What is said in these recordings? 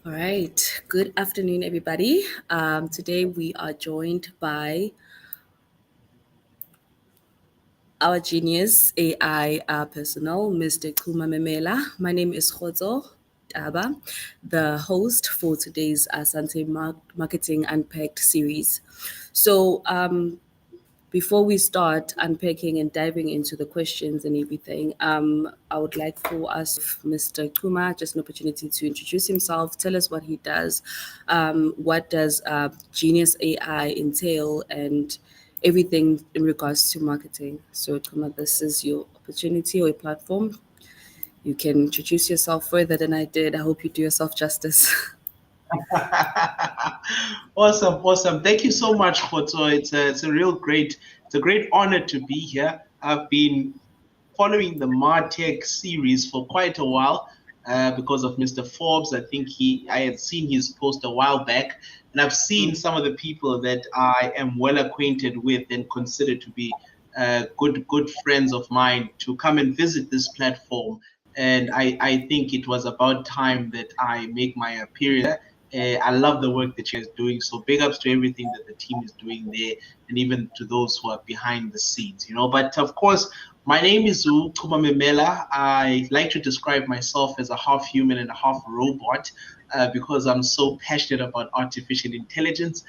All right. Good afternoon, everybody. Today we are joined by our genius AI personnel, Mr. Chuma Memela. My name is Khozo Daba, the host for today's Marketing Unpacked series. So, before we start unpacking and diving into the questions and everything, I would like for us, Mr. Kuma, just an opportunity to introduce himself, tell us what he does, what does Genius AI entail, and everything in regards to marketing. So, Kuma, this is your opportunity or your platform. You can introduce yourself further than I did. I hope you do yourself justice. Awesome. Thank you so much, Khoto. It's a great honor to be here. I've been following the MarTech series for quite a while because of Mr. Forbes. I had seen his post a while back, and I've seen some of the people that I am well acquainted with and consider to be good friends of mine to come and visit this platform. And I think it was about time that I make my appearance. I love the work that you guys doing. So big ups to everything that the team is doing there, and even to those who are behind the scenes. But of course, my name is Chuma Memela. I like to describe myself as a half human and a half robot because I'm so passionate about artificial intelligence.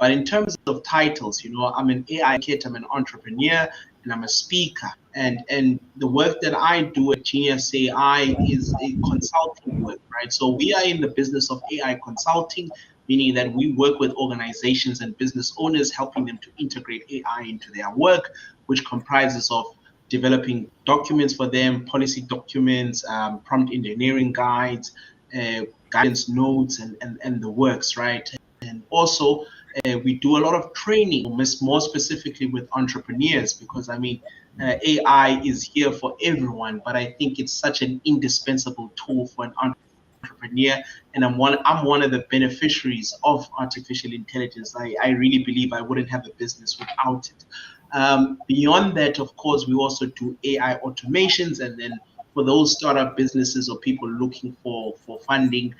But in terms of titles, I'm an AI kid, I'm an entrepreneur, and I'm a speaker. And the work that I do at Genius AI is a consulting work, right? So we are in the business of AI consulting, meaning that we work with organizations and business owners, helping them to integrate AI into their work, which comprises of developing documents for them, policy documents, prompt engineering guides, guidance notes, and the works, right? And also, we do a lot of training, more specifically with entrepreneurs, because AI is here for everyone, but I think it's such an indispensable tool for an entrepreneur, and I'm one of the beneficiaries of artificial intelligence. I really believe I wouldn't have a business without it. Beyond that, of course, we also do AI automations, and then for those startup businesses or people looking for funding,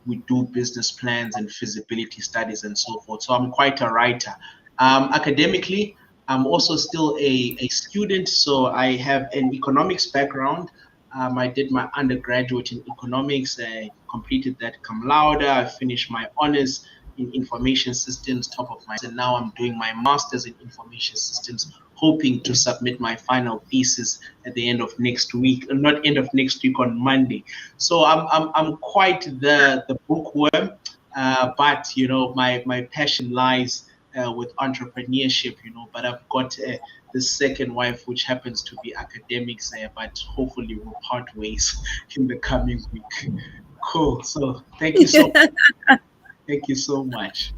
we do business plans and feasibility studies and so forth. So I'm quite a writer. Academically, I'm also still a student, so I have an economics background. I did my undergraduate in economics. I completed that cum laude. I finished my honors in information systems, top of my, and now I'm doing my master's in information systems, hoping to submit my final thesis at the end of next week, not end of next week, on Monday. So I'm quite the bookworm, but my passion lies with entrepreneurship. But I've got the second wife, which happens to be academics, but hopefully we'll part ways in the coming week. Cool. So thank you so much.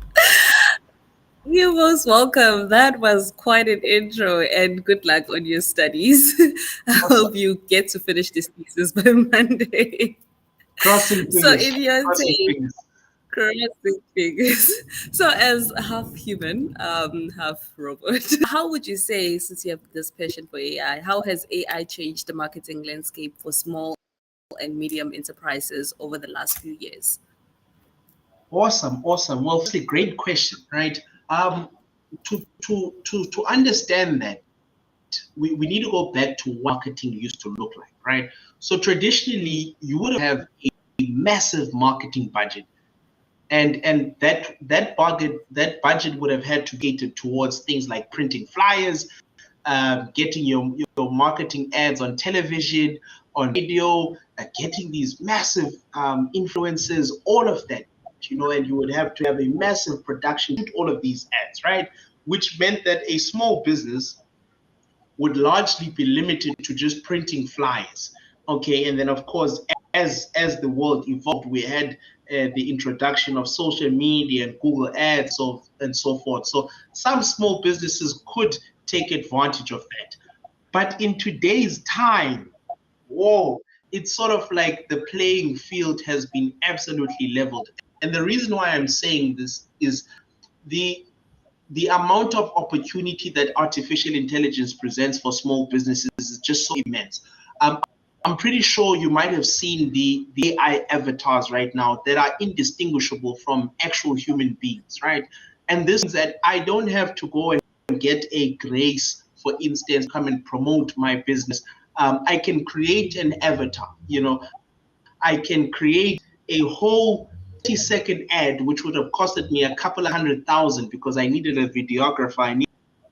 You're most welcome. That was quite an intro, and good luck on your studies. I Awesome. hope you get to finish this thesis by Monday. Crossing So, fingers. in your Crossing take, fingers. crossing fingers. So, as half human, half robot, how would you say, since you have this passion for AI, how has AI changed the marketing landscape for small and medium enterprises over the last few years? Awesome. Well, firstly, great question, right? To understand that, we need to go back to what marketing used to look like, right? So traditionally, you would have a massive marketing budget, and that budget would have had to cater towards things like printing flyers, getting your marketing ads on television, on radio, getting these massive influencers, all of that, and you would have to have a massive production, all of these ads, right? Which meant that a small business would largely be limited to just printing flyers. Okay, and then of course, as the world evolved, we had the introduction of social media and Google Ads, and so forth. So some small businesses could take advantage of that. But in today's time, whoa, it's sort of like the playing field has been absolutely leveled. And the reason why I'm saying this is the the amount of opportunity that artificial intelligence presents for small businesses is just so immense. I'm pretty sure you might have seen the AI avatars right now that are indistinguishable from actual human beings, right? And this means that I don't have to go and get a Grace, for instance, come and promote my business. I can create an avatar, I can create a whole 30-second ad, which would have costed me a couple of 100,000 because I needed a videographer, I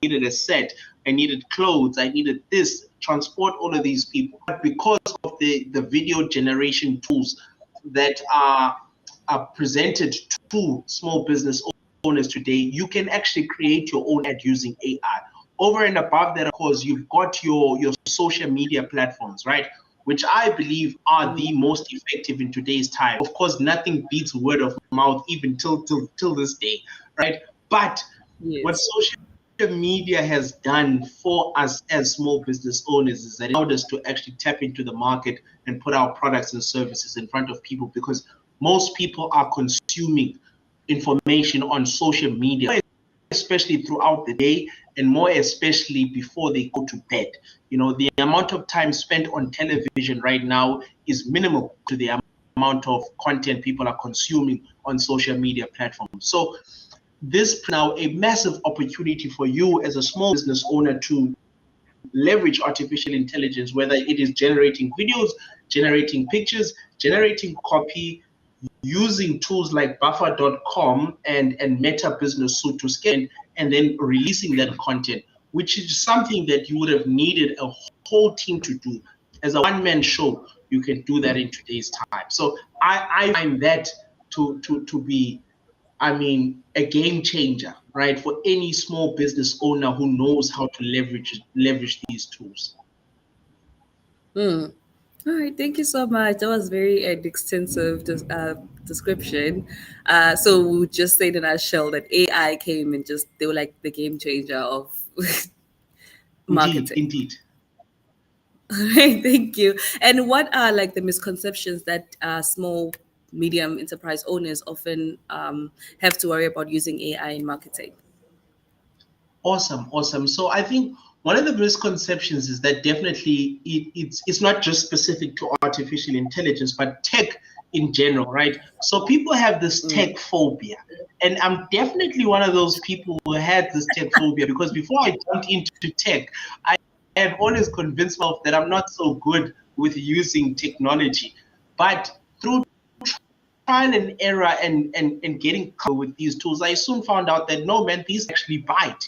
needed a set, I needed clothes, I needed this, transport all of these people. But because of the video generation tools that are presented to small business owners today, you can actually create your own ad using AI. Over and above that, of course, you've got your social media platforms, right? Which I believe are the most effective in today's time. Of course, nothing beats word of mouth even till this day, right? But what Yes. social media has done for us as small business owners is that it allowed us to actually tap into the market and put our products and services in front of people, because most people are consuming information on social media, especially throughout the day, and more especially before they go to bed. The amount of time spent on television right now is minimal to the amount of content people are consuming on social media platforms. So this now a massive opportunity for you as a small business owner to leverage artificial intelligence, whether it is generating videos, generating pictures, generating copy, using tools like buffer.com and Meta Business Suite to scan and then releasing that content, which is something that you would have needed a whole team to do. As a one-man show, you can do that in today's time. So I find that to be, a game changer, right, for any small business owner who knows how to leverage these tools. Mm. All right, thank you so much. That was very extensive description. So we would just say in a nutshell that AI came and just they were like the game changer of Indeed, marketing. indeed. All right, thank you. And what are like the misconceptions that small, medium enterprise owners often have to worry about using AI in marketing? Awesome, awesome. So I think one of the misconceptions is that definitely it's not just specific to artificial intelligence, but tech in general, right? So people have this Mm. tech phobia. And I'm definitely one of those people who had this tech phobia, because before I jumped into tech, I have always convinced myself that I'm not so good with using technology. But through trial and error and getting comfortable with these tools, I soon found out that no, man, these actually bite.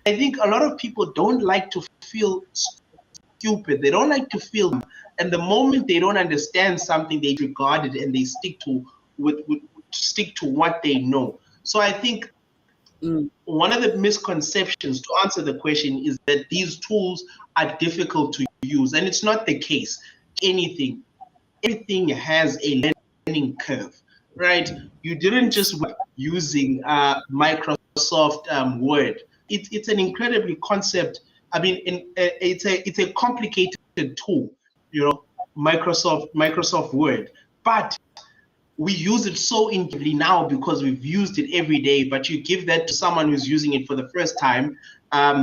I think a lot of people don't like to feel stupid. They don't like to feel dumb. And the moment they don't understand something, they regard it and they stick to what they know. So I think Mm. one of the misconceptions to answer the question is that these tools are difficult to use, and it's not the case. Anything, everything has a learning curve, right? You didn't just work using Microsoft Word. It's an incredibly concept. It's a complicated tool, Microsoft Word, but we use it so intuitively now because we've used it every day. But you give that to someone who's using it for the first time,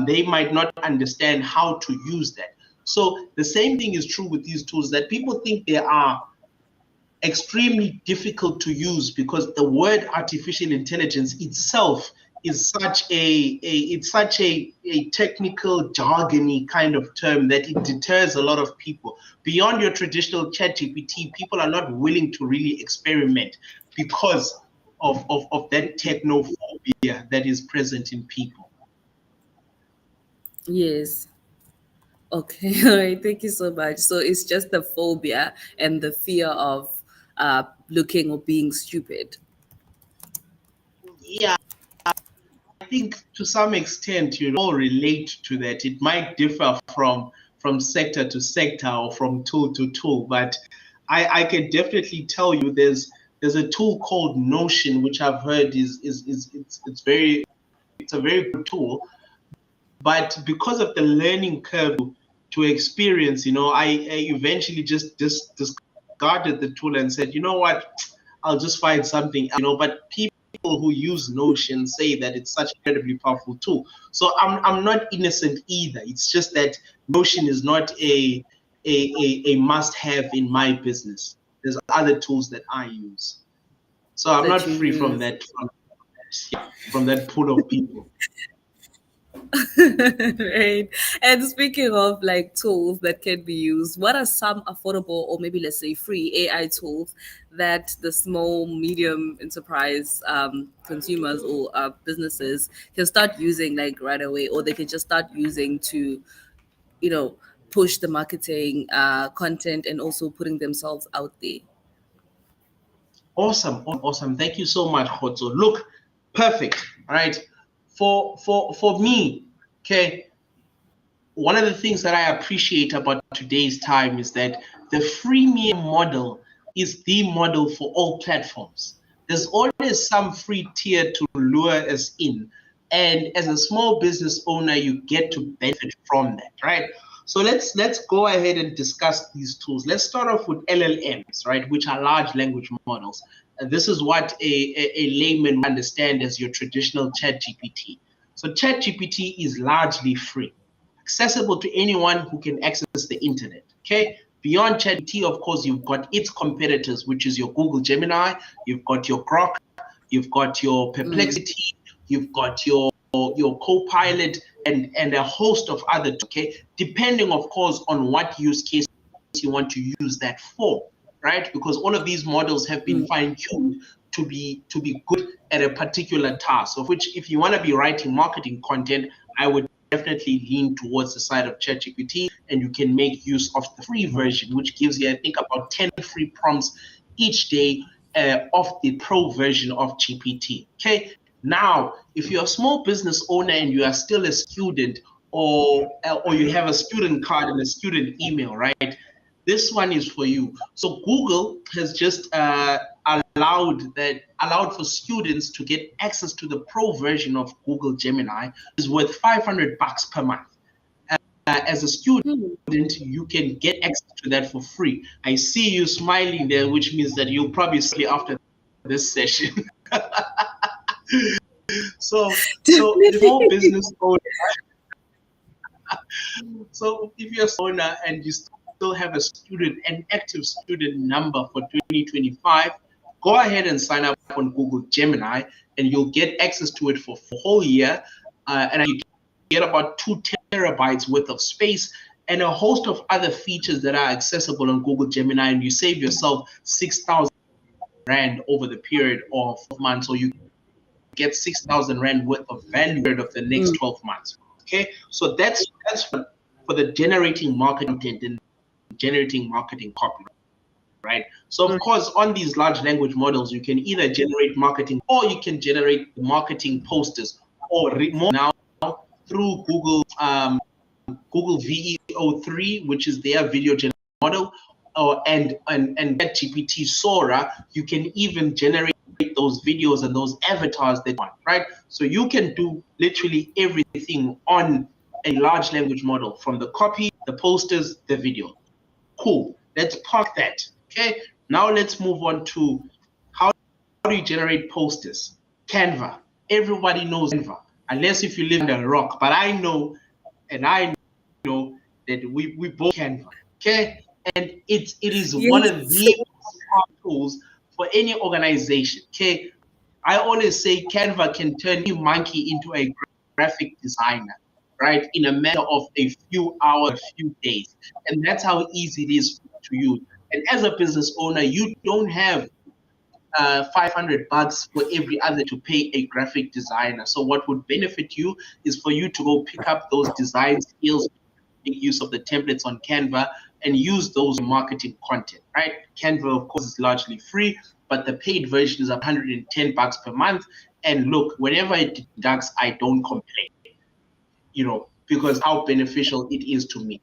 they might not understand how to use that. So the same thing is true with these tools, that people think they are extremely difficult to use because the word artificial intelligence itself is such a technical jargony kind of term that it deters a lot of people. Beyond your traditional chat GPT, people are not willing to really experiment because of that technophobia that is present in people. Yes. Okay. All right. Thank you so much. So it's just the phobia and the fear of looking or being stupid. Yeah, I think to some extent you all relate to that. It might differ from sector to sector or from tool to tool, but I can definitely tell you there's a tool called Notion, which I've heard is it's a very good tool, but because of the learning curve to experience, I eventually just discarded the tool and said, you know what, I'll just find something else. But people who use Notion say that it's such an incredibly powerful tool. So I'm not innocent either. It's just that Notion is not a must-have in my business. There's other tools that I use. So I'm not that you free from use. that from that pool of people. Right. And speaking of like tools that can be used, what are some affordable or maybe let's say free AI tools that the small, medium enterprise consumers or businesses can start using like right away, or they can just start using to, you know, push the marketing content and also putting themselves out there? Awesome. Thank you so much, Khotso. Look, perfect. All right. For me, okay, one of the things that I appreciate about today's time is that the freemium model is the model for all platforms. There's always some free tier to lure us in. And as a small business owner, you get to benefit from that, right? So let's go ahead and discuss these tools. Let's start off with LLMs, right, which are large language models. And this is what a layman would understand as your traditional chat GPT. So chat GPT is largely free, accessible to anyone who can access the internet. Okay. Beyond ChatGPT, of course, you've got its competitors, which is your Google Gemini, you've got your Grok, you've got your Mm, Perplexity, you've got your Copilot, and a host of other. Okay, depending, of course, on what use case you want to use that for, right? Because all of these models have been mm, fine-tuned to be good at a particular task. Of which, if you want to be writing marketing content, I would definitely lean towards the side of ChatGPT, and you can make use of the free version, which gives you, I think, about 10 free prompts each day of the pro version of GPT. Okay. Now, if you're a small business owner and you are still a student, or you have a student card and a student email, right? This one is for you. So Google has just allowed for students to get access to the pro version of Google Gemini, is worth $500 per month. As a student, mm. you can get access to that for free. I see you smiling there, which means that you'll probably see after this session. So the Definitely. small business owner. So if you're a owner and you still have an active student number for 2025, go ahead and sign up on Google Gemini, and you'll get access to it for a whole year. And you get about 2 terabytes worth of space and a host of other features that are accessible on Google Gemini, and you save yourself 6,000 Rand over the period of months, or you get 6,000 Rand worth of value of the next Mm, 12 months. Okay, so that's for the generating marketing content and generating marketing copy, right? So of mm, course, on these large language models, you can either generate marketing, or you can generate marketing posters, or more now through Google VEO3, which is their video generation model, and GPT Sora, you can even generate those videos and those avatars that you want, right? So you can do literally everything on a large language model, from the copy, the posters, the video. Cool. Let's park that. Okay. Now let's move on to how do you generate posters? Canva. Everybody knows Canva, unless if you live under a rock. But I know that we both Canva. Okay. And it is one of yes. the tools for any organization. Okay. I always say Canva can turn a monkey into a graphic designer, right? In a matter of a few hours, a few days. And that's how easy it is to use. And as a business owner, you don't have $500 for every other to pay a graphic designer. So what would benefit you is for you to go pick up those design skills, make use of the templates on Canva, and use those in marketing content, right? Canva, of course, is largely free, but the paid version is $110 per month. And look, whenever it deducts, I don't complain, because how beneficial it is to me.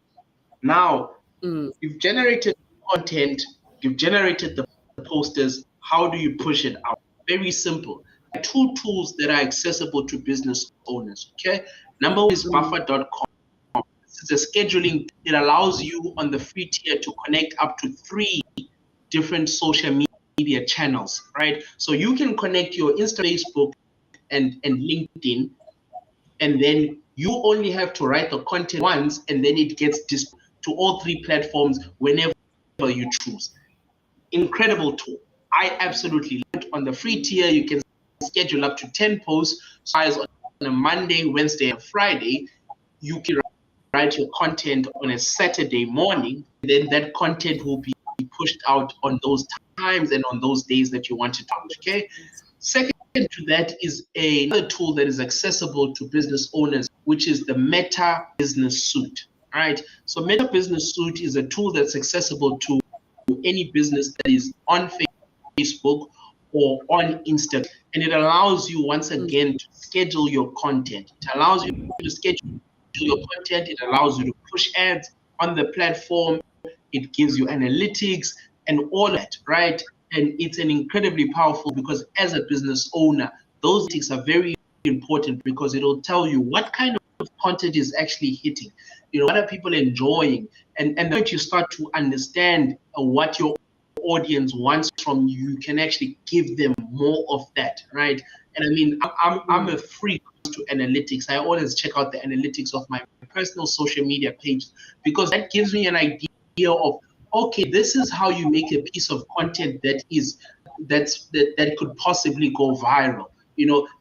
Now, Mm, you've generated content, you've generated the posters. How do you push it out? Very simple. Two tools that are accessible to business owners. Okay. Number one is mm, buffer.com. It's a scheduling. It allows you on the free tier to connect up to 3 different social media channels, right? So you can connect your Insta, Facebook, and LinkedIn, and then you only have to write the content once, and then it gets distributed to all three platforms whenever you choose. Incredible tool. I absolutely love it. On the free tier, you can schedule up to 10 posts. So as on a Monday, Wednesday, and Friday, you can write your content on a Saturday morning. Then that content will be pushed out on those times and on those days that you want it out. Okay. Second to that is another tool that is accessible to business owners, which is the Meta Business Suite. All right. So Meta Business Suite is a tool that's accessible to any business that is on Facebook or on Instagram, and it allows you once again to schedule your content. It allows you to schedule your content. It allows you to push ads on the platform. It gives you analytics and all that, right? And it's an incredibly powerful, because as a business owner, those analytics are very important, because it'll tell you what kind of content is actually hitting. What are people enjoying? And the moment you start to understand what your audience wants from you, you can actually give them more of that, right? And I mean, I'm a freak to analytics. I always check out the analytics of my personal social media page, because that gives me an idea of, okay, this is how you make a piece of content that could possibly go viral.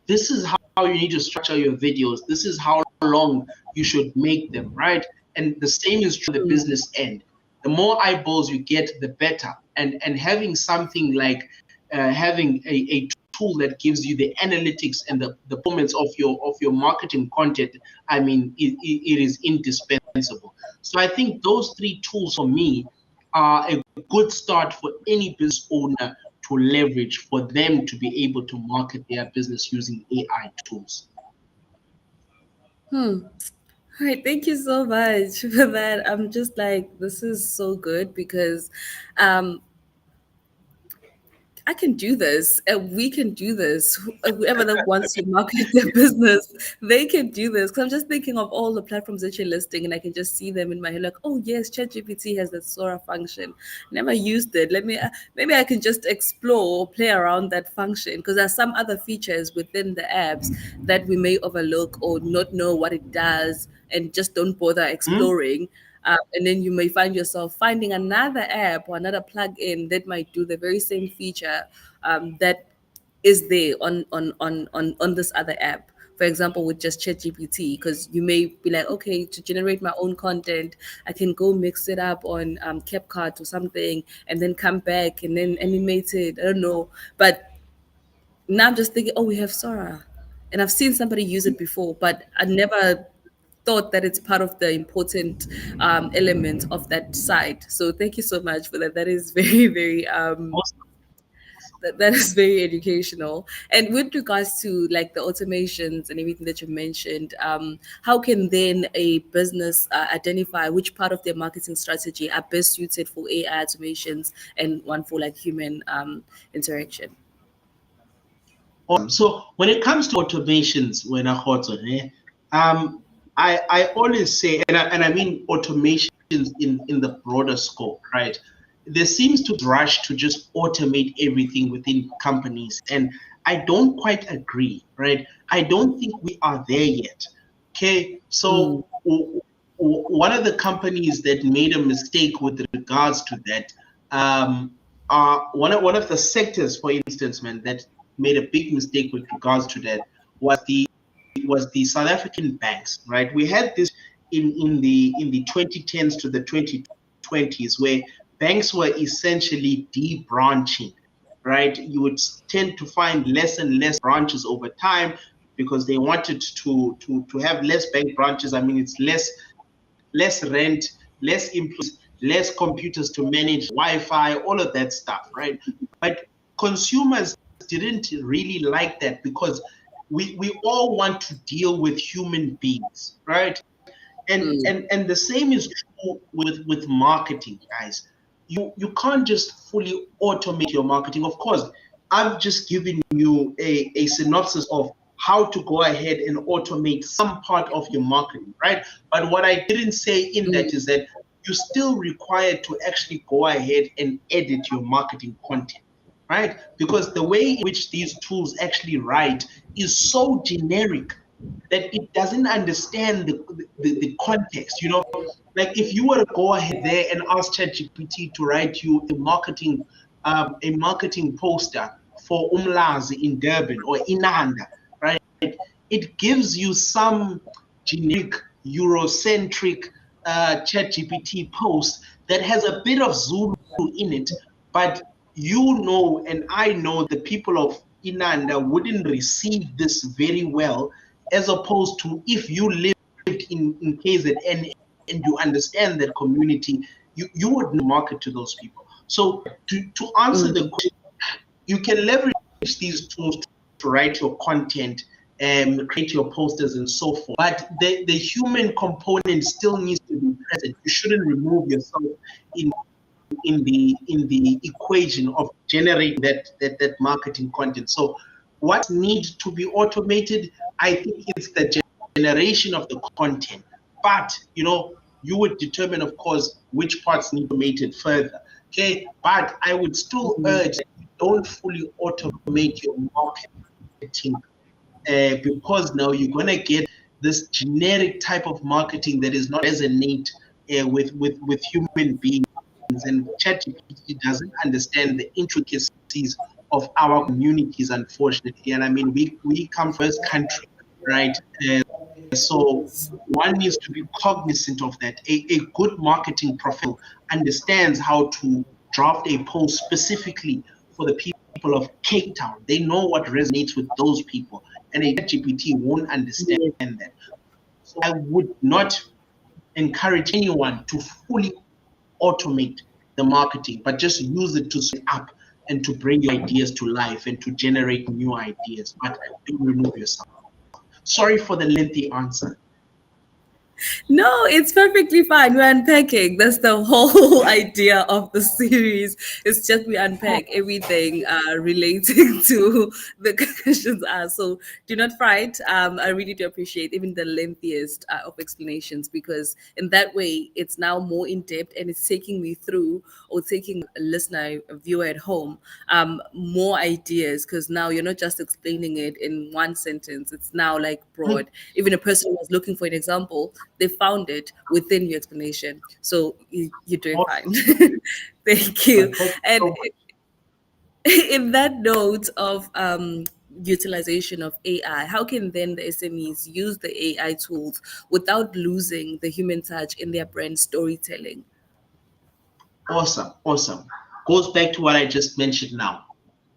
This is how you need to structure your videos. This is how long you should make them, right? And the same is true on the business end. The more eyeballs you get, the better. And having something like having a tool that gives you the analytics and the performance of your marketing content, I mean, it is indispensable. So I think those three tools for me are a good start for any business owner to leverage, for them to be able to market their business using AI tools. All right, thank you so much for that. I'm just like, this is so good because I can do this, and we can do this. Whoever that wants to market their business, they can do this. Because I'm just thinking of all the platforms that you're listing, and I can just see them in my head, like, oh yes, ChatGPT has that Sora function. Never used it. Let me maybe I can just explore or play around that function, because there's some other features within the apps that we may overlook or not know what it does, and just don't bother exploring. And then you may find yourself finding another app or another plugin that might do the very same feature that is there on this other app. For example, with just ChatGPT, because you may be like, okay, to generate my own content, I can go mix it up on CapCut or something, and then come back and then animate it. I don't know, but now I'm just thinking, oh, we have Sora, and I've seen somebody use it before, but I never thought that it's part of the important element of that site. So thank you so much for that. That is very, very that is very educational. And with regards to like the automations and everything that you mentioned, how can then a business identify which part of their marketing strategy are best suited for AI automations and one for like human interaction? Awesome. So when it comes to automations, I always say, and I mean automations in the broader scope, right? There seems to rush to just automate everything within companies, and I don't quite agree, right? I don't think we are there yet. Okay, so one of the companies that made a mistake with regards to that, one of the sectors, for instance, man, that made a big mistake with regards to that was the South African banks, right? We had this in the 2010s to the 2020s, where banks were essentially debranching, right? You would tend to find less and less branches over time, because they wanted to have less bank branches. I mean, it's less rent, less employees, less computers to manage, Wi-Fi, all of that stuff, right? But consumers didn't really like that, because we all want to deal with human beings, right? And the same is true with marketing, guys. You can't just fully automate your marketing. Of course, I've just given you a synopsis of how to go ahead and automate some part of your marketing, right? But what I didn't say in that is that you're still required to actually go ahead and edit your marketing content, right? Because the way in which these tools actually write is so generic, that it doesn't understand the context. Like if you were to go ahead there and ask ChatGPT to write you a marketing poster for Umlazi in Durban or Inanda, right? It gives you some generic Eurocentric ChatGPT post that has a bit of Zulu in it, but and I know the people of Inanda wouldn't receive this very well, as opposed to if you lived in KZN and you understand that community, you would market to those people. So to answer the question, you can leverage these tools to write your content and create your posters and so forth. But the human component still needs to be present. You shouldn't remove yourself in the equation of generating that marketing content. So what needs to be automated? I think it's the generation of the content. But you would determine, of course, which parts need to be automated further. Okay, but I would still urge that you don't fully automate your marketing because now you're gonna get this generic type of marketing that is not resonate with human beings, and ChatGPT doesn't understand the intricacies of our communities, unfortunately. And I mean, we come from this country, right? So one needs to be cognizant of that. A good marketing professional understands how to draft a post specifically for the people of Cape Town. They know what resonates with those people, and a ChatGPT won't understand that. So I would not encourage anyone to fully automate the marketing, but just use it to set up and to bring your ideas to life and to generate new ideas. But don't remove yourself. Sorry for the lengthy answer. No, it's perfectly fine. We're unpacking. That's the whole idea of the series. It's just we unpack everything relating to the questions asked. So do not fright. I really do appreciate even the lengthiest of explanations, because in that way it's now more in depth and it's taking me through, or taking a listener, a viewer at home, more ideas, because now you're not just explaining it in one sentence. It's now like broad. Even a person who was looking for an example, they found it within your explanation. So you're doing fine. Thank you. Thank you And so much. in that note of utilization of AI, how can then the SMEs use the AI tools without losing the human touch in their brand storytelling? Awesome, awesome. Goes back to what I just mentioned now.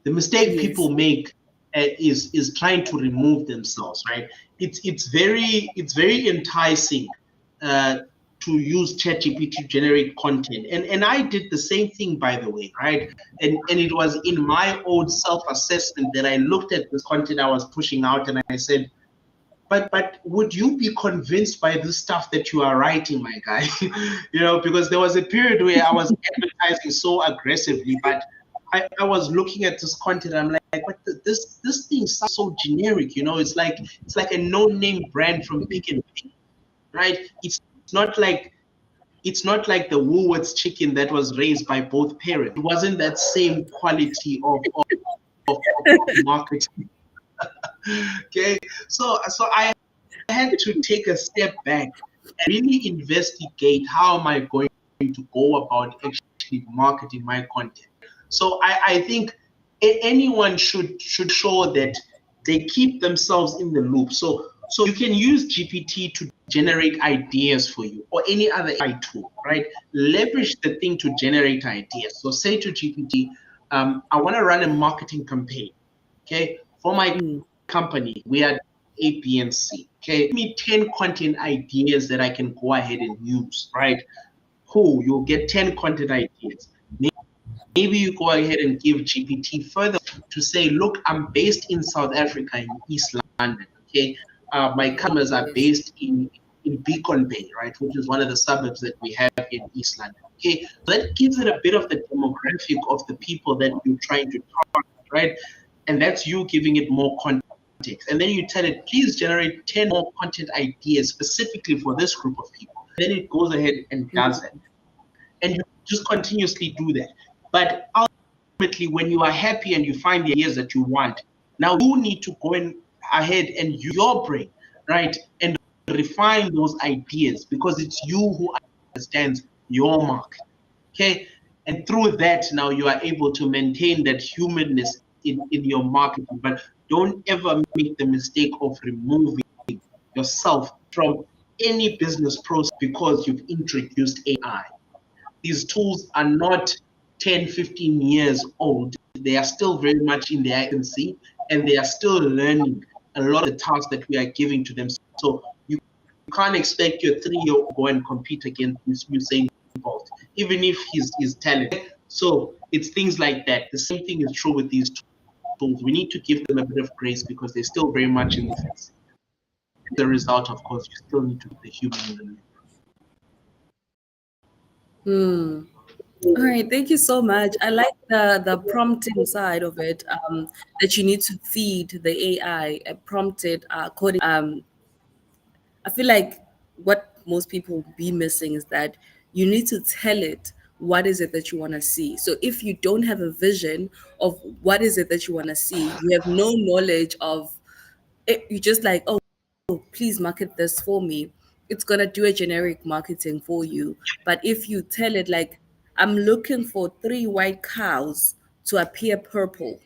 The mistake Yes. people make is trying to remove themselves, right? It's very enticing uh, to use ChatGPT to generate content, and I did the same thing, by the way, right? And it was in my own self-assessment that I looked at this content I was pushing out, and I said, but would you be convinced by this stuff that you are writing, my guy? Because there was a period where I was advertising so aggressively, but I was looking at this content. I'm like, what this thing sounds so generic. It's like a no-name brand from Pick and Pay, right? It's not like the Woolworths chicken that was raised by both parents. It wasn't that same quality of marketing. Okay, so I had to take a step back and really investigate how am I going to go about actually marketing my content. So I think anyone should show that they keep themselves in the loop. So you can use GPT to generate ideas for you, or any other AI tool, right? Leverage the thing to generate ideas. So say to GPT, I want to run a marketing campaign, okay, for my Mm. company. We are A, B, and C. Okay, give me 10 content ideas that I can go ahead and use, right? Cool, you'll get 10 content ideas. Maybe you go ahead and give GPT further to say, look, I'm based in South Africa, in East London. Okay, my customers are Yes. based in Beacon Bay, right, which is one of the suburbs that we have in East London. Okay, so that gives it a bit of the demographic of the people that you're trying to target, right? And that's you giving it more context. And then you tell it, please generate 10 more content ideas specifically for this group of people. Then it goes ahead and does that. And you just continuously do that. But ultimately, when you are happy and you find the ideas that you want, now you need to go in ahead and use your brain. right? And refine those ideas because it's you who understands your market. Okay. And through that, now you are able to maintain that humanness in your marketing. But don't ever make the mistake of removing yourself from any business process because you've introduced AI. These tools are not 10, 15 years old. They are still very much in their infancy and they are still learning a lot of the tasks that we are giving to them. So you can't expect your 3-year-old to go and compete against Usain Bolt, even if he's talented. So it's things like that. The same thing is true with these tools. We need to give them a bit of grace because they're still very much in the infancy. The result, of course, you still need to put the human in the loop. All right, thank you so much. I like the prompting side of it. That you need to feed the AI a prompted coding. I feel like what most people be missing is that you need to tell it what is it that you want to see. So if you don't have a vision of what is it that you want to see, you have no knowledge of it, you just like, oh, please market this for me. It's gonna do a generic marketing for you. But if you tell it like, I'm looking for 3 white cows to appear purple,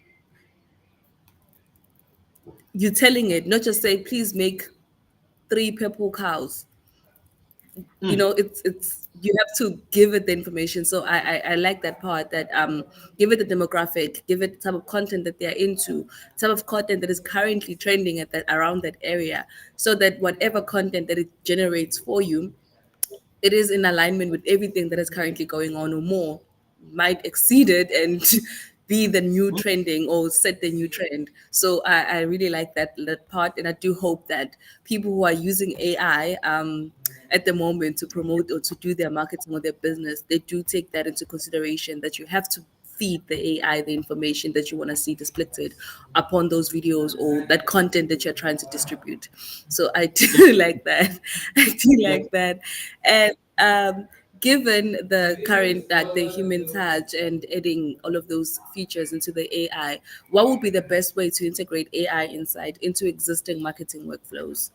you're telling it, not just say, please make 3 purple cows. It's you have to give it the information. So I like that part, that give it the demographic, give it the type of content that they're into, type of content that is currently trending at that around that area, so that whatever content that it generates for you, it is in alignment with everything that is currently going on, or more, might exceed it and be the new trending or set the new trend. So I really like that part, and I do hope that people who are using AI at the moment to promote or to do their marketing or their business, they do take that into consideration, that you have to feed the AI the information that you want to see displayed upon those videos or that content that you're trying to distribute. So I do like that. I do like that. And given the current, like the human touch and adding all of those features into the AI, what would be the best way to integrate AI insight into existing marketing workflows?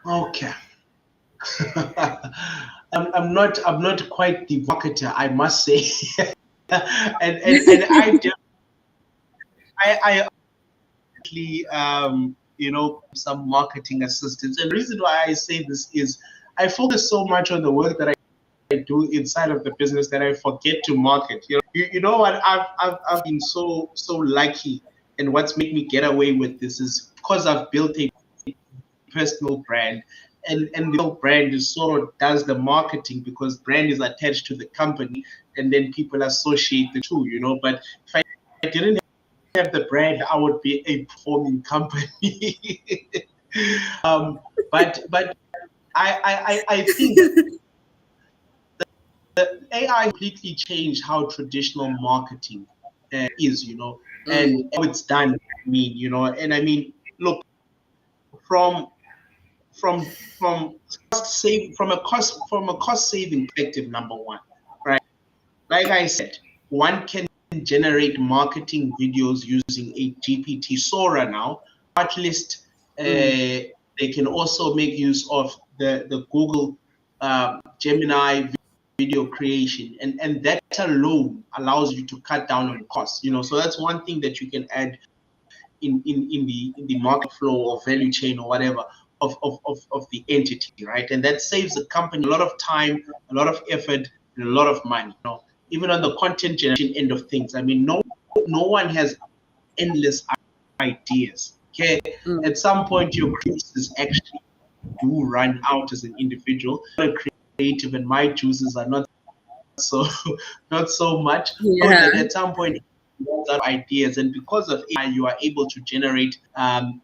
Okay. I'm not quite the marketer, I must say. and I actually some marketing assistance. And the reason why I say this is I focus so much on the work that I do inside of the business that I forget to market. You know what? I've been so lucky, and what's made me get away with this is because I've built a personal brand, and the brand is sort of does the marketing because brand is attached to the company, and then people associate the two. But if I didn't have the brand, I would be a performing company. But I think the AI completely changed how traditional marketing is, and how it's done. And I mean, look, from a cost saving perspective, number one, right? Like I said, one can generate marketing videos using a GPT Sora now. Artlist, they can also make use of the Google Gemini video creation, and that alone allows you to cut down on costs. So that's one thing that you can add in the market flow or value chain or whatever of the entity, right? And that saves the company a lot of time, a lot of effort, and a lot of money. Even on the content generation end of things. I mean, no one has endless ideas. Okay, at some point your creases actually do run out as an individual. I'm creative, and my juices are so not so much. Yeah. At some point ideas, and because of AI you are able to generate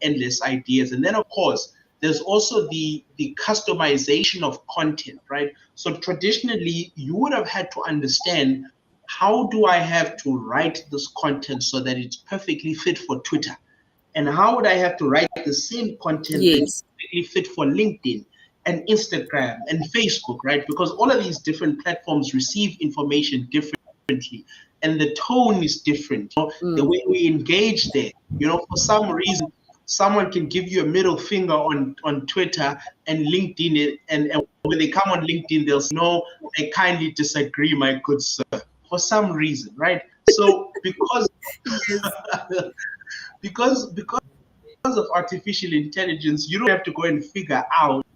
endless ideas. And then of course there's also the customization of content, right? So traditionally you would have had to understand, how do I have to write this content so that it's perfectly fit for Twitter, and how would I have to write the same content that's Yes. perfectly fit for LinkedIn and Instagram and Facebook, right? Because all of these different platforms receive information differently, and the tone is different. The way we engage there, for some reason, someone can give you a middle finger on Twitter and LinkedIn, and when they come on LinkedIn, they'll say, no, I kindly disagree, my good sir, for some reason, right? So because because of artificial intelligence, you don't have to go and figure out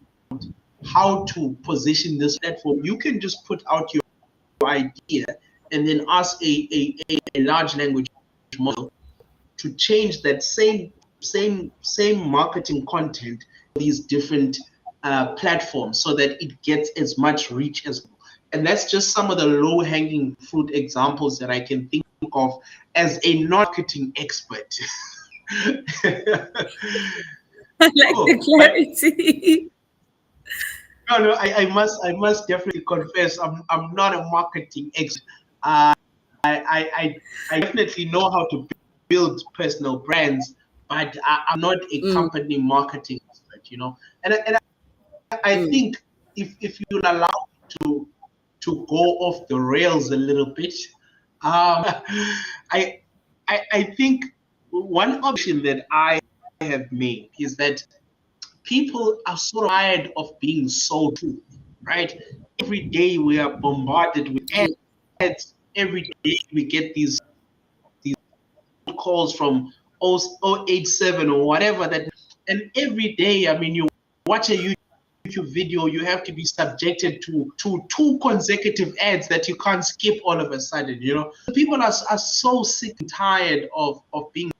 how to position this platform. You can just put out your idea and then ask a large language model to change that same marketing content these different platforms so that it gets as much reach as possible. And that's just some of the low-hanging fruit examples that I can think of as a marketing expert. I like the Oh, but clarity. no, I must definitely confess, I'm not a marketing expert. Uh, I definitely know how to build personal brands, but I'm not a Mm, company marketing expert, you know. And I mm, think if you'll allow me to go off the rails a little bit, I I think one option that I have made is that people are so tired of being sold to, right? Every day we are bombarded with yeah. ads. Every day we get these calls from 087 or whatever that, and every day, I mean, you watch a YouTube video, you have to be subjected to two consecutive ads that you can't skip all of a sudden, you know. People are so sick and tired of being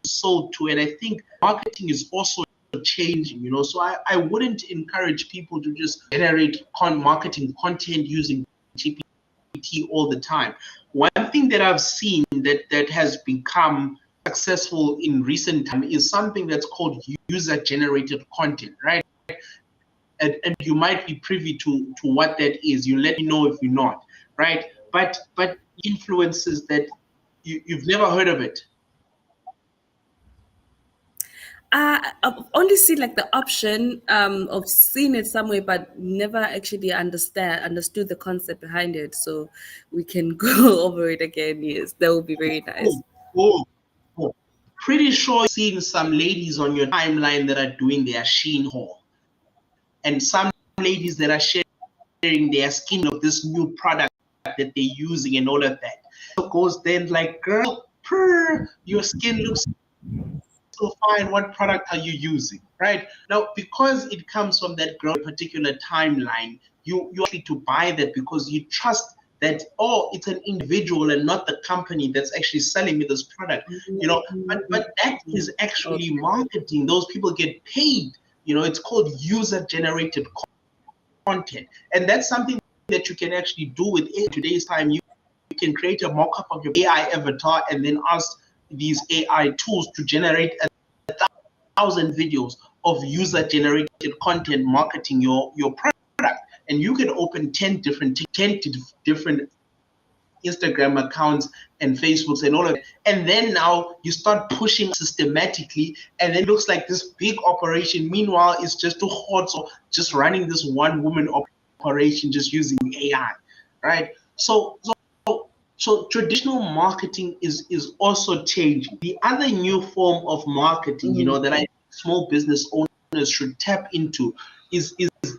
sold to, and I think marketing is also changing, you know. So I wouldn't encourage people to just generate marketing content using GPT all the time. One thing that I've seen that has become successful in recent time is something that's called user generated content, right? And you might be privy to what that is. You let me know if you're not, right? But influences that you've never heard of it. I've only seen like the option of seeing it somewhere, but never actually understood the concept behind it. So we can go over it again. Yes, that would be very nice. Oh, oh, oh. Pretty sure you've seen some ladies on your timeline that are doing their Sheen haul, and some ladies that are sharing their skin of this new product that they're using and all of that. So goes then like, girl, your skin looks so fine. What product are you using? Right now, because it comes from that girl particular timeline, you actually to buy that because you trust that, oh, it's an individual and not the company that's actually selling me this product, you know. But that is actually Okay. marketing. Those people get paid. You know, it's called user generated content, and that's something that you can actually do with today's time. You can create a mock-up of your AI avatar and then ask these AI tools to generate 1,000 videos of user generated content marketing your product, and you can open 10 different Instagram accounts and Facebooks and all of it. And then now you start pushing systematically, and then it looks like this big operation. Meanwhile, it's just two hordes or just running this one woman operation just using AI, right? So traditional marketing is also changing. The other new form of marketing, you Mm, know, that I think small business owners should tap into is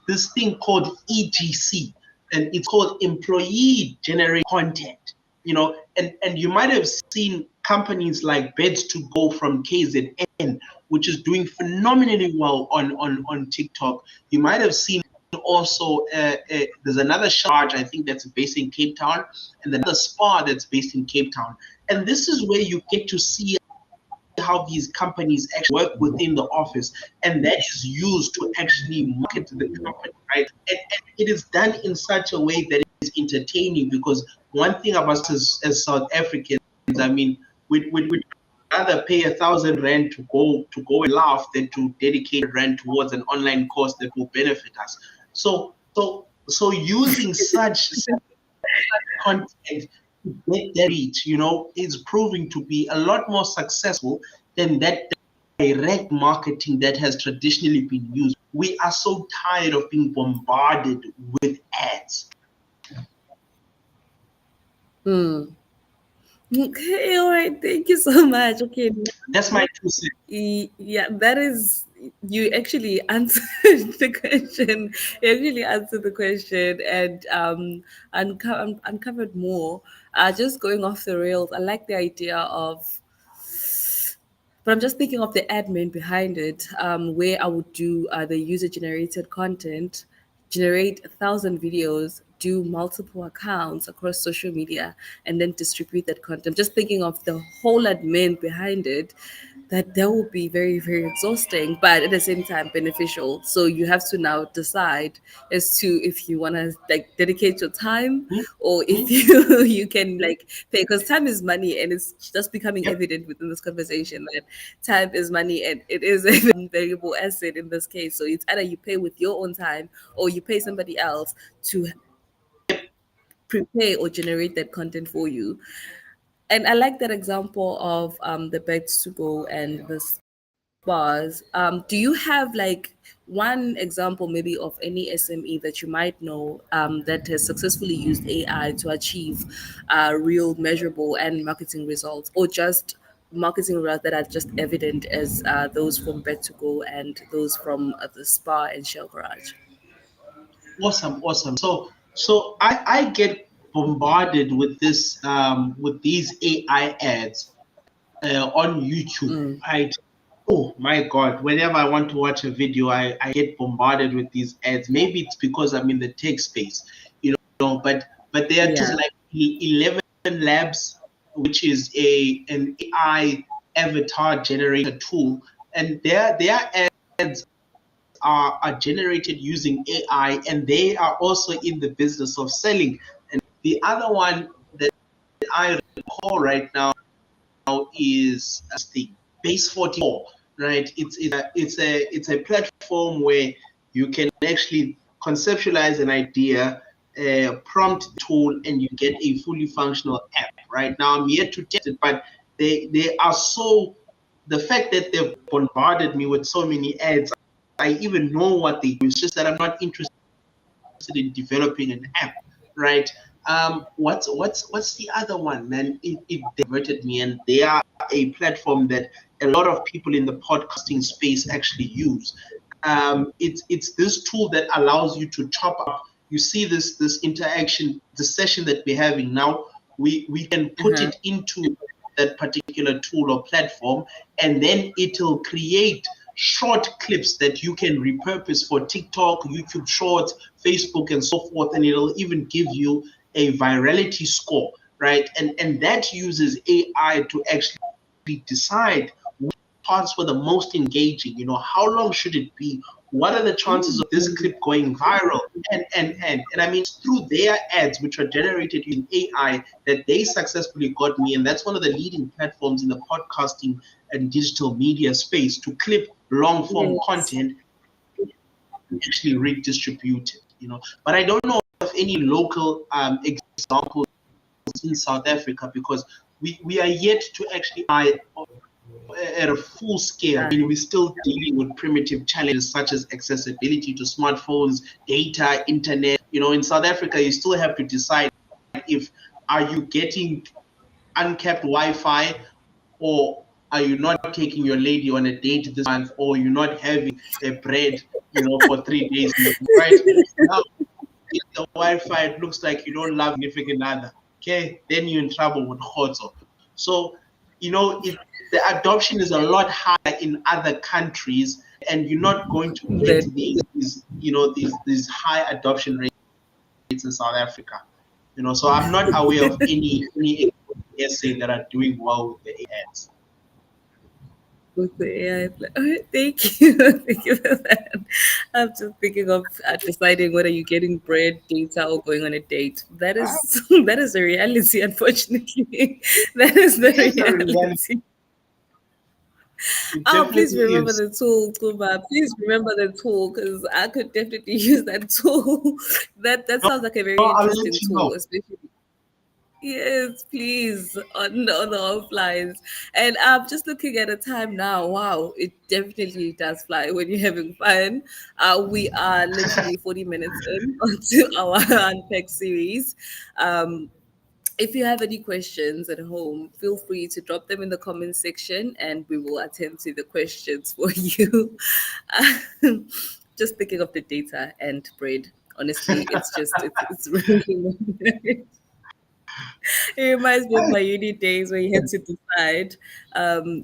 this thing called EGC, and it's called employee generated content. You know, and you might have seen companies like Beds to Go from KZN, which is doing phenomenally well on TikTok. You might have seen also there's another charge I think that's based in Cape Town, and another spa that's based in Cape Town. And this is where you get to see how these companies actually work within the office, and that is used to actually market the company, right? And it is done in such a way that is entertaining, because one thing about us as South Africans, I mean, we'd rather pay 1,000 rand to go and laugh than to dedicate rand towards an online course that will benefit us. So using such content to get that reach, you know, is proving to be a lot more successful than that direct marketing that has traditionally been used. We are so tired of being bombarded with ads. mm. Okay, all right. Thank you so much. Okay, That's my 2 cents. yeah, that is, you actually answered the question. You actually answered the question and uncovered more. Just going off the rails, I like the idea of, but I'm just thinking of the admin behind it, where I would do the user generated content, generate 1,000 videos, do multiple accounts across social media, and then distribute that content. Just thinking of the whole admin behind it, that will be very, very exhausting, but at the same time beneficial. So you have to now decide as to if you want to like dedicate your time, or if Mhm. you can like pay, because time is money, and it's just becoming Yep. evident within this conversation that time is money, and it is a very valuable asset in this case. So it's either you pay with your own time, or you pay somebody else to prepare or generate that content for you. And I like that example of the beds to go and the spas. Do you have like one example maybe of any SME that you might know that has successfully used AI to achieve real measurable and marketing results, or just marketing results that are just evident as those from bed to go and those from the spa and shell garage? Awesome, awesome. So I get bombarded with this with these AI ads on YouTube, Mm, right? Oh my God, whenever I want to watch a video, I get bombarded with these ads. Maybe it's because I'm in the tech space, but they are tools yeah. like 11 Labs, which is an AI avatar generator tool, and their ads are generated using AI, and they are also in the business of selling. And the other one that I recall right now is the Base 44, right? It's a platform where you can actually conceptualize an idea, prompt the tool, and you get a fully functional app. Right now, I'm yet to test it, but they are so, the fact that they've bombarded me with so many ads, I even know what they do. It's just that I'm not interested in developing an app, right? What's the other one, man? It diverted me, and they are a platform that a lot of people in the podcasting space actually use. It's this tool that allows you to chop up. You see this interaction, the session that we're having now. We can put Uh-huh. it into that particular tool or platform, and then it'll create short clips that you can repurpose for TikTok, YouTube Shorts, Facebook, and so forth. And it'll even give you a virality score, right? And that uses AI to actually decide which parts were the most engaging. How long should it be? What are the chances of this clip going viral? And I mean, it's through their ads, which are generated using AI, that they successfully got me. And that's one of the leading platforms in the podcasting and digital media space to clip long form Yes. content and actually redistribute it. But I don't know of any local examples in South Africa, because we are yet to actually buy at a full scale. I mean, we're still dealing with primitive challenges such as accessibility to smartphones, data, internet. In South Africa, you still have to decide if are you getting uncapped Wi-Fi, or are you not taking your lady on a date this month, or you're not having a bread, for 3 days, right? Now, if the Wi-Fi, it looks like you don't love significant other. Okay, then you're in trouble with Khoto. So, the adoption is a lot higher in other countries, and you're not going to get Then these high adoption rates in South Africa. So I'm not aware of any essay that are doing well with the ads. with the AI. All right, thank you. Thank you for that. I'm just thinking of deciding whether you're getting bread, data, or going on a date. That Ah, is that is a reality, unfortunately. That is the it is a reality. reality. It Oh, please definitely remember is. the tool, Kuba. Please remember the tool, because I could definitely use that tool. That No, sounds like a very I'll let interesting you know. tool, especially. Yes, please, on the offlines. And I'm just looking at the time now. Wow, it definitely does fly when you're having fun. We are literally 40 minutes in onto our Unpacked series. Um, if you have any questions at home, feel free to drop them in the comment section and we will attend to the questions for you. Just thinking of the data and bread. Honestly, it's really it reminds me of my uni days where you had to decide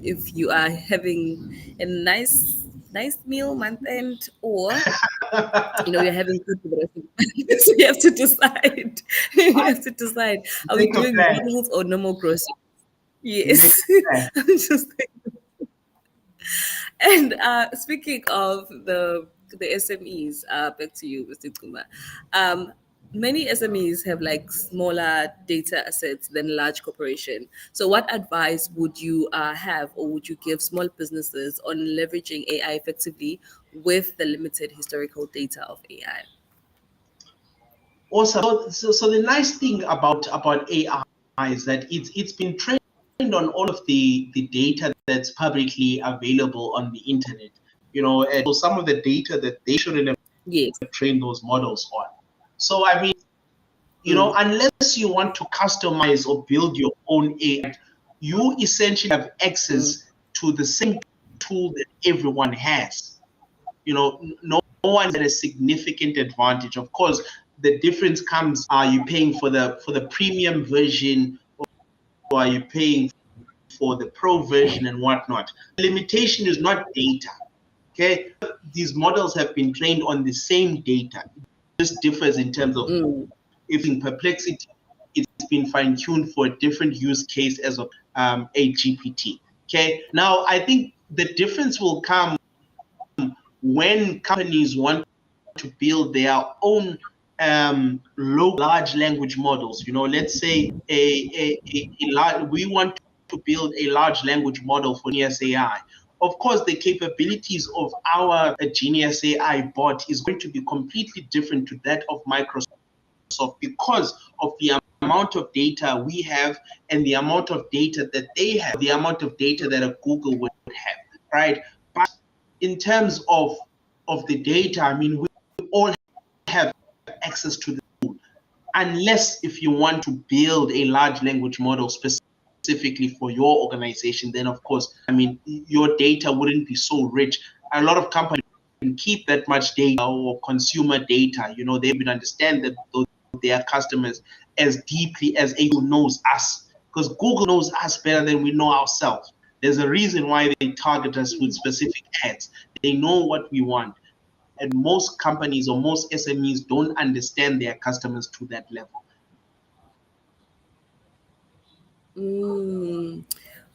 if you are having a nice meal month end, or you're having food for the rest of the month. So you have to decide. You have to decide, are we Make a doing plan. noodles or normal groceries? Make Yes. a plan. I'm just and speaking of the SMEs, back to you, Mr. Kuma. Many SMEs have like smaller data assets than large corporation. So, what advice would you have, or would you give small businesses on leveraging AI effectively with the limited historical data of AI? Awesome. So the nice thing about AI is that it's been trained on all of the data that's publicly available on the internet. And so some of the data that they shouldn't Yes. have trained those models on. So I mean, Mm, unless you want to customize or build your own AI, you essentially have mm, access to the same tool that everyone has. No one at a significant advantage. Of course, the difference comes: are you paying for the premium version, or are you paying for the pro version and whatnot? The limitation is not data. Okay, these models have been trained on the same data. It just differs in terms of, mm, if in perplexity, it's been fine-tuned for a different use case as of a GPT. Okay, now I think the difference will come when companies want to build their own large language models. Let's say we want to build a large language model for Genius AI. Of course, the capabilities of our Genius AI bot is going to be completely different to that of Microsoft, because of the amount of data we have and the amount of data that they have, the amount of data that a Google would have, right? But in terms of the data, I mean, we all have access to the tool, unless if you want to build a large language model specifically for your organization, then of course, I mean, your data wouldn't be so rich. A lot of companies can keep that much data or consumer data. They would understand that their customers as deeply as Google knows us, because Google knows us better than we know ourselves. There's a reason why they target us with specific ads. They know what we want. And most companies or most SMEs don't understand their customers to that level. mm.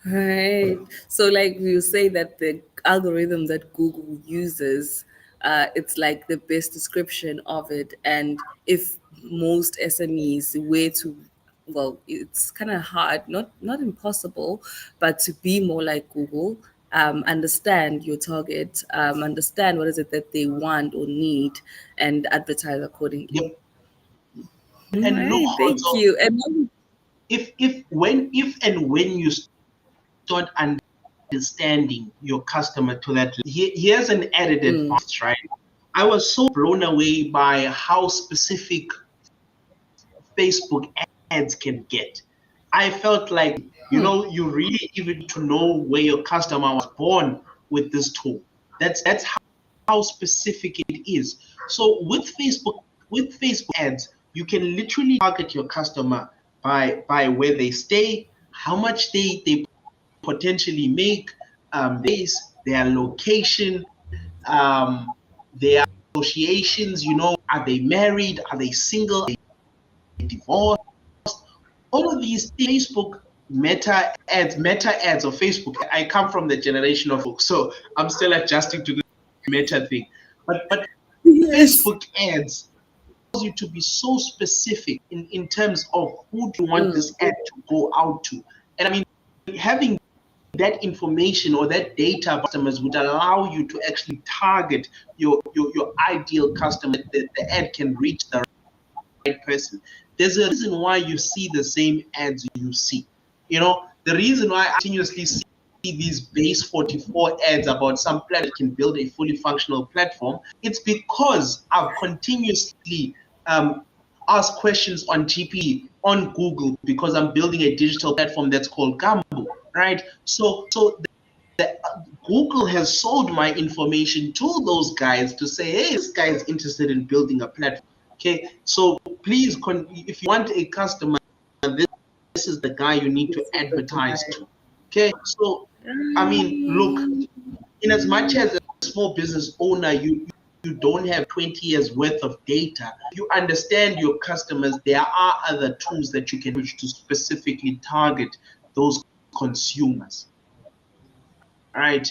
Right. So, like you say that the algorithm that Google uses, it's like the best description of it. And if most SMEs were to, well, it's kind of hard, not impossible, but to be more like Google, understand your target, understand what is it that they want or need, and advertise accordingly. Yep. All And look, right. Thank also, you. And if and when you start understanding your customer to that level, here's an added mm, advantage, right? I was so blown away by how specific Facebook ads can get. I felt like, you really even to know where your customer was born with this tool. That's how specific it is. So with Facebook ads, you can literally target your customer by where they stay, how much they potentially make, their location, their associations. Are they married? Are they single? Are they divorced? All of these Facebook meta ads of Facebook. I come from the generation of Facebook, so I'm still adjusting to the meta thing. But yes. Facebook ads allows you to be so specific in terms of who do you want Mm, this ad to go out to. And I mean, having that information or that data of customers would allow you to actually target your ideal customer. The ad can reach the right person. There's a reason why you see the same ads you see. The reason why I continuously see these base 44 ads about some platform that can build a fully functional platform, it's because I've continuously ask questions on GP on Google because I'm building a digital platform that's called Gambo, right? So Google has sold my information to those guys to say, hey, this guy is interested in building a platform. Okay, so please, if you want a customer, this is the guy you need to advertise to. Okay, so I mean, look, in as much as a small business owner, you don't have 20 years worth of data. You understand your customers. There are other tools that you can use to specifically target those consumers, right?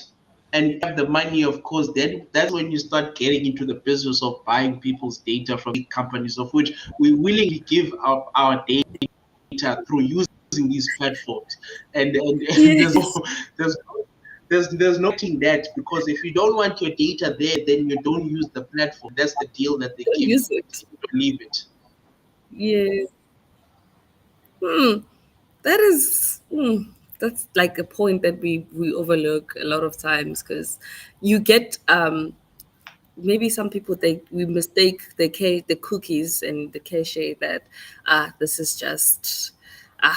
And you have the money, of course. Then that's when you start getting into the business of buying people's data from big companies, of which we willingly give up our data through using these platforms. And Yes. there's nothing that, because if you don't want your data there, then you don't use the platform. That's the deal that they Don't give you. use it. You don't leave it. Yes. Hmm. That is, that's like a point that we overlook a lot of times because you get maybe some people we mistake the cookies and the cache that this is just a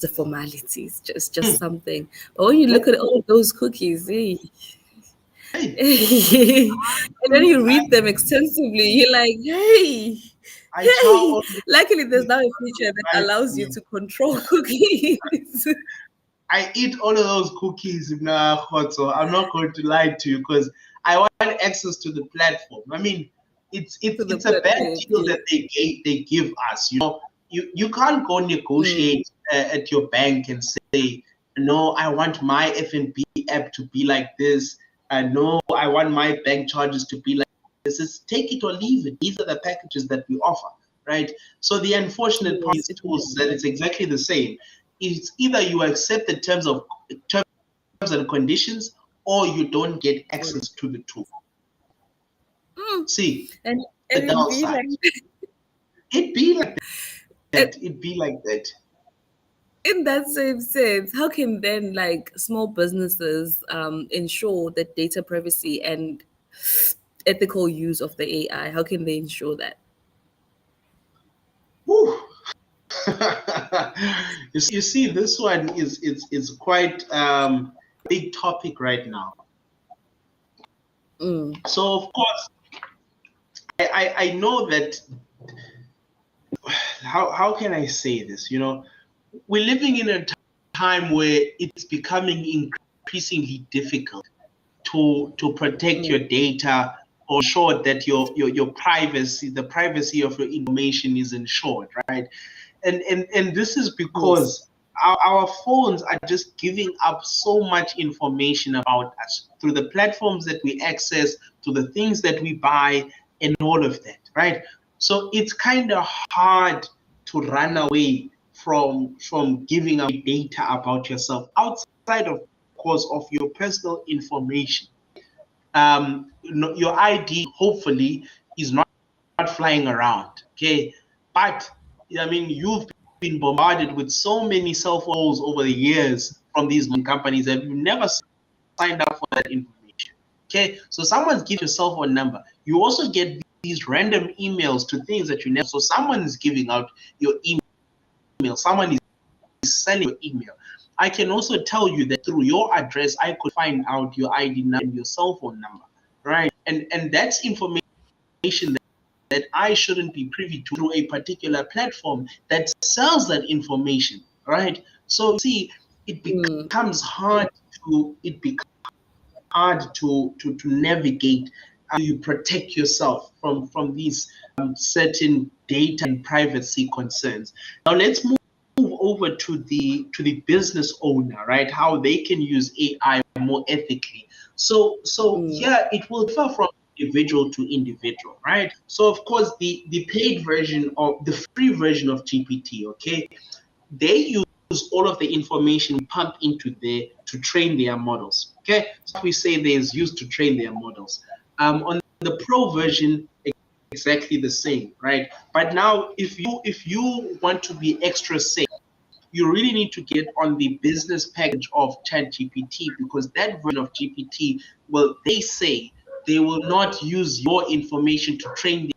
formality. It's just something. But when you look at all those cookies, Hey, and then you read them extensively, you're like, hey, I chow hey. all the Luckily, there's now a feature that right allows you now. to control cookies. I eat all of those cookies in so I'm not going to lie to you because I want access to the platform. I mean, To the it's a bad platform. deal that they give us. You know, you can't go Mm, negotiate at your bank and say, no, I want my F&B app to be like this. No, I want my bank charges to be like this. It's take it or leave it. These are the packages that we offer, right? So the unfortunate part yes, is it tools is. is that it's exactly the same. It's either you accept the terms and conditions, or you don't get Mm. access to the tool. Mm. See, And the and it be downside. like It be like and that. It be like that. in that same sense, how can then like small businesses ensure that data privacy and ethical use of the AI? How can they ensure that? Whew. You see, this one is quite big topic right now. Mm, So of course, I know that. How can I say this? You know, we're living in a time where it's becoming increasingly difficult to protect mm, your data or ensure that your privacy, the privacy of your information is ensured, right? And this is yes. because our phones are just giving up so much information about us through the platforms that we access, to the things that we buy, and all of that, right? So it's kind of hard to run away from giving away data about yourself outside, of course, of your personal information. Your ID hopefully is not flying around. Okay, but I mean, you've been bombarded with so many cell phones over the years from these companies that you never signed up for that information. Okay, so someone's giving your cell phone number. You also get these random emails to things that you never. So someone is giving out your email. Someone is sending your email. I can also tell you that through your address, I could find out your ID number and your cell phone number, right? And that's information that I shouldn't be privy to through a particular platform that sells that information, right? So see, it Mm, becomes hard to navigate how you protect yourself from these certain data and privacy concerns. Now let's move over to the business owner, right? How they can use AI more ethically. So mm, yeah, it will differ from individual to individual, right? So of course the paid version or the free version of GPT, okay, they use all of the information we pump into there to train their models. Okay, so we say there's used to train their models. On the pro version, exactly the same, right? But now, if you want to be extra safe, you really need to get on the business package of ChatGPT, because that version of GPT, well, they say they will not use your information to train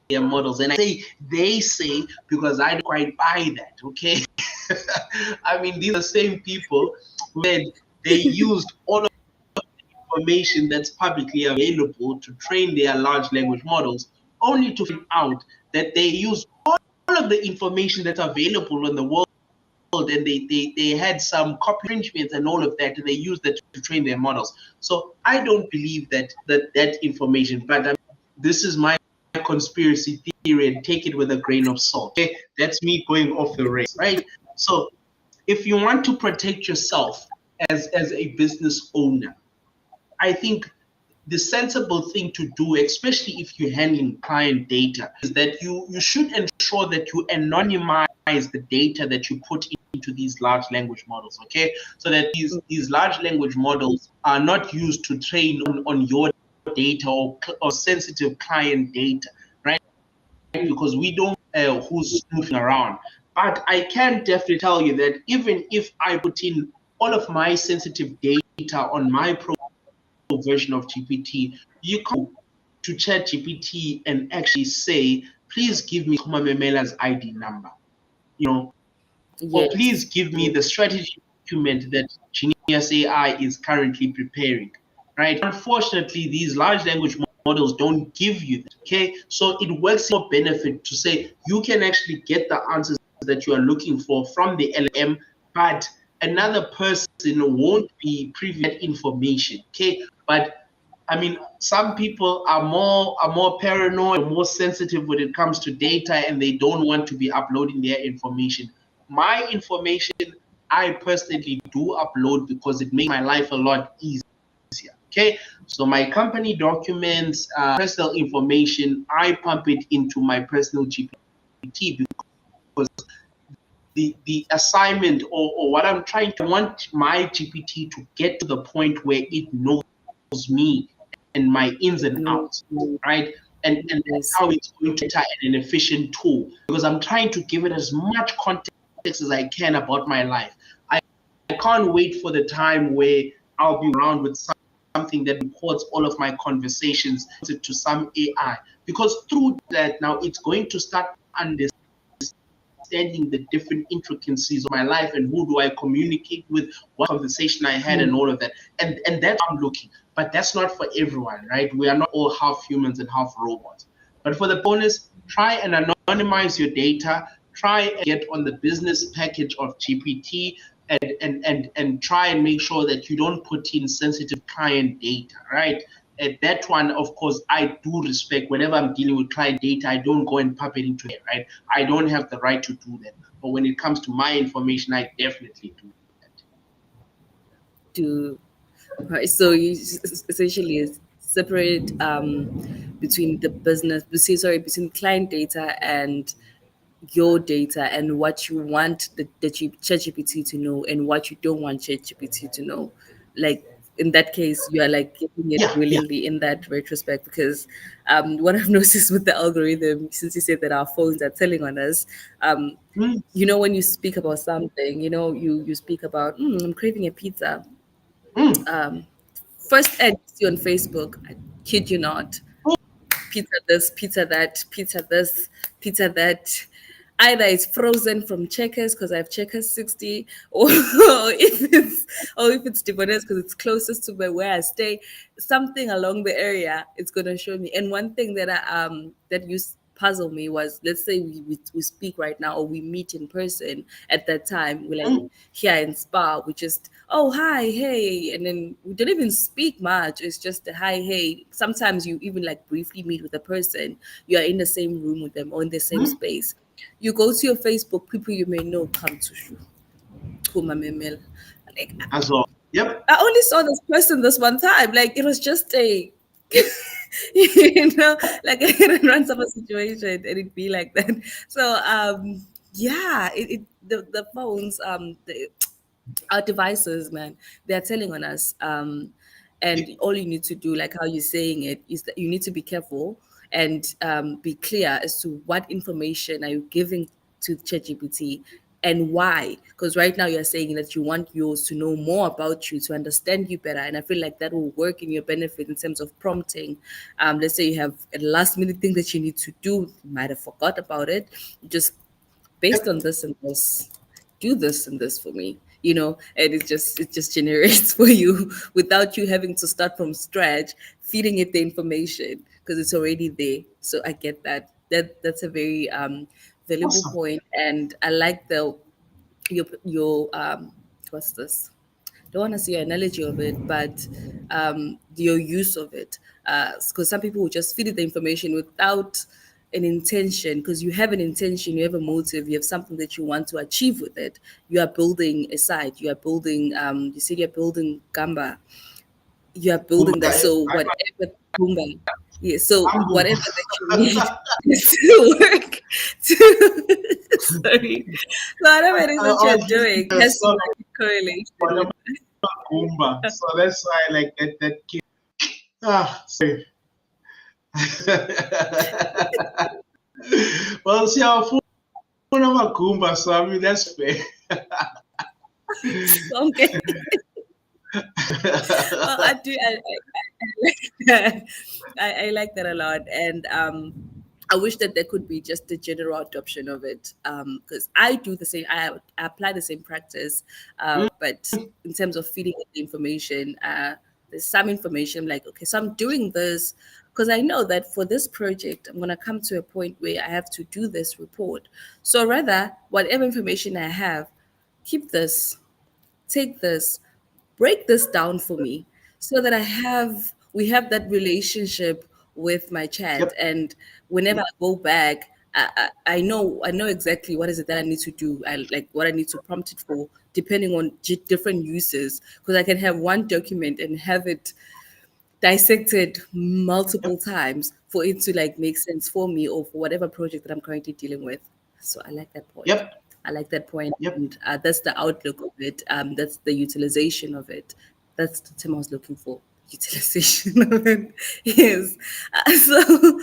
their models. And I say they say because I don't quite buy that, okay? I mean, these are the same people when they used all of the information that's publicly available to train their large language models, only to find out that they use all of the information that's available in the world, and they had some copy infringements and all of that, and they used that to train their models. So I don't believe that information, but this is my conspiracy theory, and take it with a grain of salt. Okay? That's me going off the rails, right? So if you want to protect yourself as a business owner, I think the sensible thing to do, especially if you're handling client data, is that you should ensure that you anonymize the data that you put into these large language models, okay? So that these large language models are not used to train on your data or sensitive client data, right? Because we don't know who's snooping around. But I can definitely tell you that even if I put in all of my sensitive data on my version of GPT, you come to chat GPT and actually say, please give me Chuma Memela's ID number, or please Yes. give me the strategy document that Genius AI is currently preparing, right? Unfortunately, these large language models don't give you that, okay? So it works in your benefit to say you can actually get the answers that you are looking for from the LM, but another person won't be privy to that information, okay? But I mean, some people are more paranoid, more sensitive when it comes to data, and they don't want to be uploading their information. My information, I personally do upload because it makes my life a lot easier. Okay, so my company documents, personal information, I pump it into my personal GPT because the assignment, or what I'm trying to, I want my GPT to get to the point where it knows me and my ins and No. outs, right? And that's Yes. how it's going to enter an efficient tool, because I'm trying to give it as much context as I can about my life. I can't wait for the time where I'll be around with something that records all of my conversations to some AI, because through that now it's going to start understanding the different intricacies of my life and who do I communicate with, what conversation I had, and Mm. all of that. And that's how I'm looking. But that's not for everyone, right? We are not all half humans and half robots. But for the bonus, try and anonymize your data. Try and get on the business package of GPT, and try and make sure that you don't put in sensitive client data, right? At that one, of course, I do respect. Whenever I'm dealing with client data, I don't go and pop it into it, right? I don't have the right to do that. But when it comes to my information, I definitely do that. To Right. So you essentially separate between the business, between client data and your data, and what you want the ChatGPT to know and what you don't want ChatGPT to know. Like in that case, you are like giving it Yeah, yeah. willingly in that retrospect, because what I've noticed with the algorithm, since you said that our phones are telling on us, um, Mm, when you speak about something, you speak about, I'm craving a pizza. mm, um, First ad you see on Facebook, I kid you not, pizza this, pizza that, pizza this, pizza that. Either it's frozen from Checkers because I have Checkers 60, or if it's Dibones because it's closest to where I stay. Something along the area, it's gonna show me. And one thing that used puzzle me was, let's say we speak right now, or we meet in person at that time, we're like mm, here in Spa, we just, oh hi, hey, and then we don't even speak much. It's just a hi, hey. Sometimes you even like briefly meet with a person, you are in the same room with them or in the same mm. space. You go to your Facebook, people you may know come to you. Chuma Memela. Like, As well. Yep. I only saw this person this one time. Like it was just a like a hit and run sort of situation, and it'd be like that. So yeah, the phones, our devices, man, they're telling on us. Yep. And all you need to do, like how you're saying it, is that you need to be careful and be clear as to what information are you giving to ChatGPT. and why. Because right now you're saying that you want yours to know more about you, to understand you better, and I feel like that will work in your benefit in terms of prompting. Let's say you have a last minute thing that you need to do, you might have forgot about it, just based on this and this, do this and this for me, and it just generates for you without you having to start from scratch feeding it the information, because it's already there. So I get that's a very valuable Awesome. point, and I like the your what's this, don't want to see your analogy of it, but your use of it. Because some people will just feed it the information without an intention, because you have an intention, you have a motive, you have something that you want to achieve with it. You are building a site, you are building, you said you're building Gamba, you are building that. So whatever, Kumba, yeah, so whatever that you need is to work to, sorry, whatever it is I that you're was listening doing to a has to song like correlation by with. Goomba, so that's why I like that kid. Sorry. Well, see, our phone of Goomba, so I mean that's fair. Okay. Well, I do. I like that. I like that a lot, and I wish that there could be just a general adoption of it. Because I do the same. I apply the same practice, but in terms of feeding it the information, there's some information like, okay, so I'm doing this because I know that for this project, I'm gonna come to a point where I have to do this report. So rather, whatever information I have, keep this, take this, break this down for me, so that we have that relationship with my chat, Yep, and whenever I go back, I know exactly what is it that I need to do, I like what I need to prompt it for, depending on different uses, because I can have one document and have it dissected yep, multiple times for it to like make sense for me or for whatever project that I'm currently dealing with. So I like that point. yep, I like that point, yep. and that's the outlook of it. That's the utilization of it. That's the term I was looking for. Utilization of it. Yes. So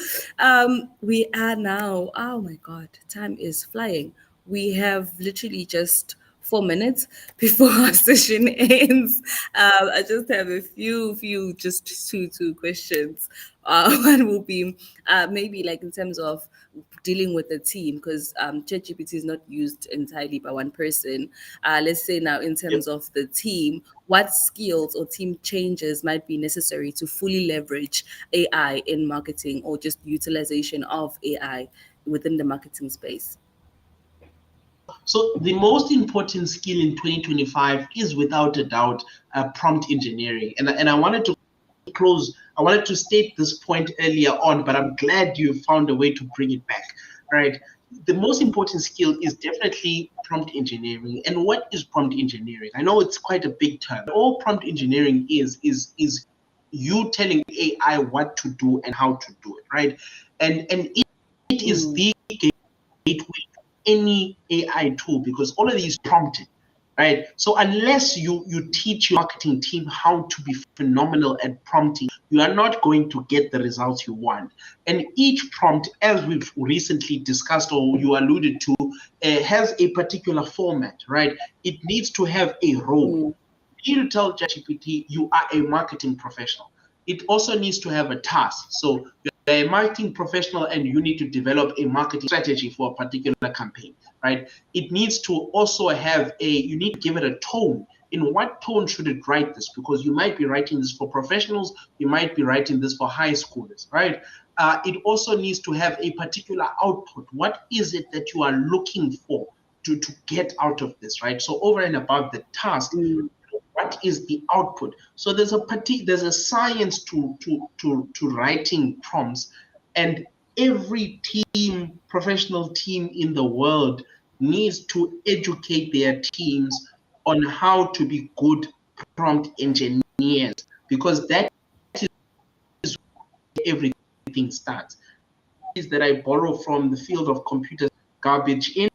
we are now. Oh my God, time is flying. We have literally just 4 minutes before our session ends. I just have a few, just two questions. One will be maybe like in terms of dealing with a team, because ChatGPT is not used entirely by one person. Let's say now, in Yep. terms of the team, what skills or team changes might be necessary to fully leverage AI in marketing, or just utilization of AI within the marketing space? So the most important skill in 2025 is without a doubt prompt engineering. And I wanted to close, I wanted to state this point earlier on, but I'm glad you found a way to bring it back. Right. The most important skill is definitely prompt engineering. And what is prompt engineering? I know it's quite a big term. All prompt engineering is you telling AI what to do and how to do it, right? And it is Mm. the gateway to any AI tool, because all of these prompted, right? So unless you teach your marketing team how to be phenomenal at prompting, you are not going to get the results you want. And each prompt, as we've recently discussed or you alluded to, has a particular format, right? It needs to have a role. Mm. You need to tell ChatGPT you are a marketing professional. It also needs to have a task. So you're a marketing professional and you need to develop a marketing strategy for a particular campaign, right? It needs to also have you need to give it a tone. In what tone should it write this? Because you might be writing this for professionals, you might be writing this for high schoolers, right? It also needs to have a particular output. What is it that you are looking for to get out of this, right? So over and above the task, Mm. what is the output? So there's a science to writing prompts, and every professional team in the world needs to educate their teams on how to be good prompt engineers, because that is where everything starts. Is that I borrow from the field of computers: garbage in,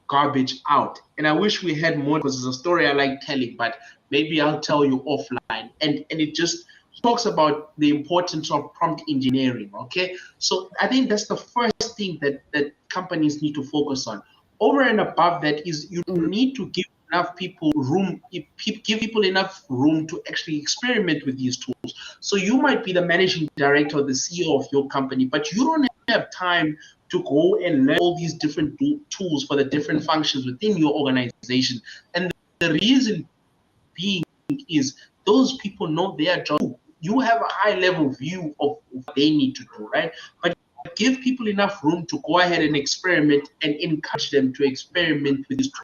garbage out. And I wish we had more, because it's a story I like telling, but maybe I'll tell you offline. And it just talks about the importance of prompt engineering. Okay. So I think that's the first thing that companies need to focus on. over and above that is you need to give enough people room, give people enough room to actually experiment with these tools. So you might be the managing director or the CEO of your company, but you don't have time to go and learn all these different tools for the different functions within your organization. And the reason being is those people know their job. You have a high level view of what they need to do, right? But give people enough room to go ahead and experiment and encourage them to experiment with these